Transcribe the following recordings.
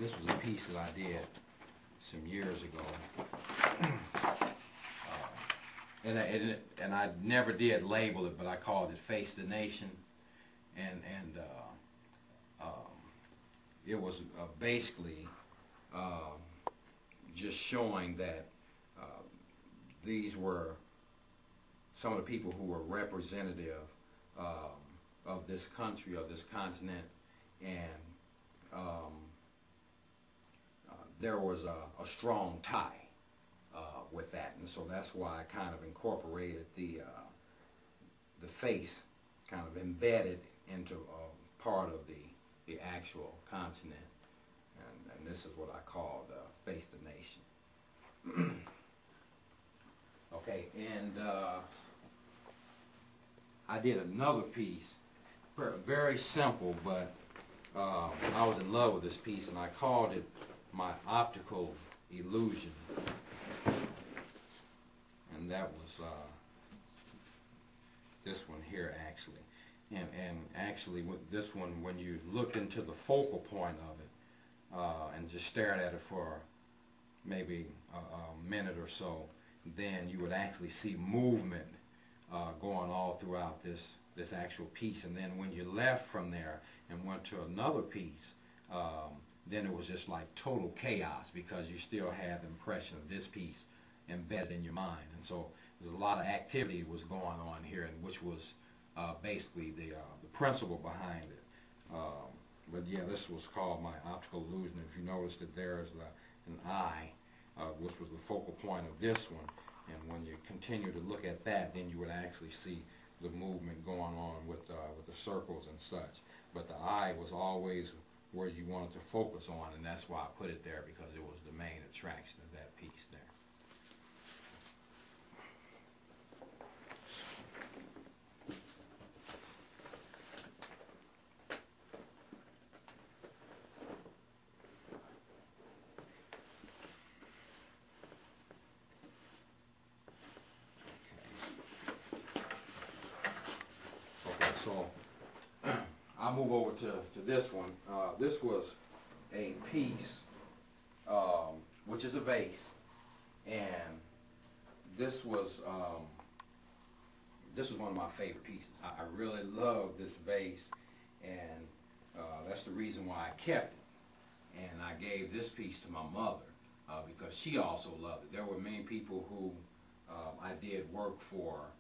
this was a piece that I did some years ago, and I never did label it, but I called it "Face the Nation," and it was basically just showing that these were some of the people who were representative of this country, of this continent, and there was a strong tie with that, and so that's why I kind of incorporated the face, kind of embedded into part of the actual continent, and this is what I called Face the Nation. Okay, and I did another piece, very simple, but I was in love with this piece, and I called it My Optical Illusion. And that was this one here, actually. And actually, with this one, when you looked into the focal point of it and just stared at it for maybe a minute or so, then you would actually see movement going all throughout this actual piece. And then when you left from there and went to another piece, then it was just like total chaos, because you still had the impression of this piece embedded in your mind. And so there's a lot of activity was going on here, and which was basically the principle behind it. But yeah, this was called My Optical Illusion. If you notice that there's an eye, which was the focal point of this one, and when you continue to look at that, then you would actually see the movement going on with the circles and such. But the eye was always where you wanted to focus on, and that's why I put it there, because it was the main attraction of that piece there. So I'll move over to this one. This was a piece, which is a vase, and this was one of my favorite pieces. I really love this vase, and that's the reason why I kept it. And I gave this piece to my mother because she also loved it. There were many people who I did work for,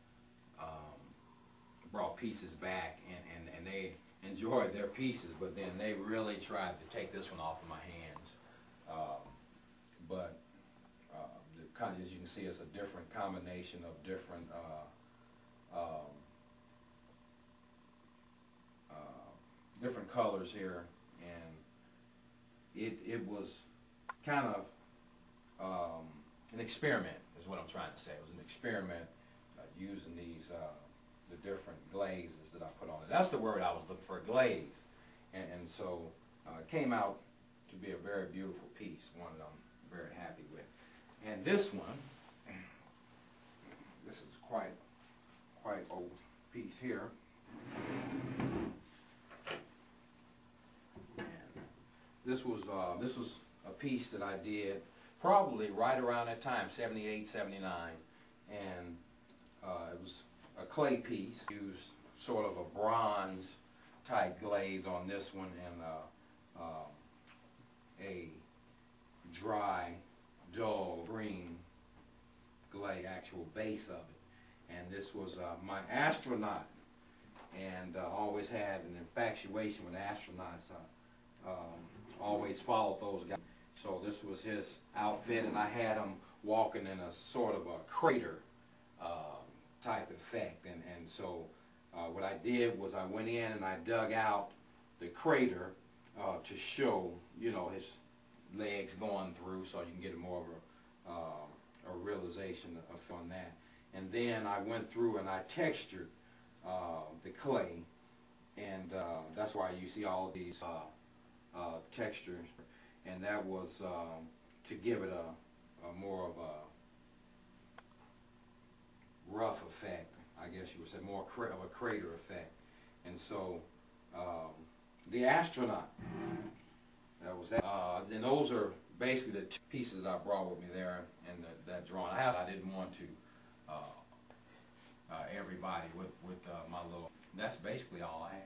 brought pieces back, and they enjoyed their pieces, but then they really tried to take this one off of my hands. But kind of, as you can see, it's a different combination of different different colors here, and it was kind of an experiment, is what I'm trying to say. It was an experiment using these the different glazes that I put on it. That's the word I was looking for, glaze. And so it came out to be a very beautiful piece, one that I'm very happy with. And this one, this is quite old piece here. And this was a piece that I did probably right around that time, 78, 79, and it was a clay piece. Used sort of a bronze type glaze on this one, and a dry, dull green glaze, actual base of it. And this was my astronaut, and always had an infatuation with astronauts. Always followed those guys. So this was his outfit, and I had him walking in a sort of a crater type effect, and so what I did was I went in and I dug out the crater to show, you know, his legs going through, so you can get more of a realization on that. And then I went through and I textured the clay, and that's why you see all of these textures, and that was to give it a more of a rough effect, I guess you would say, more of a crater effect. And so the astronaut that was that. Then those are basically the two pieces I brought with me there in that drawing. I didn't want to everybody with my little. That's basically all I had.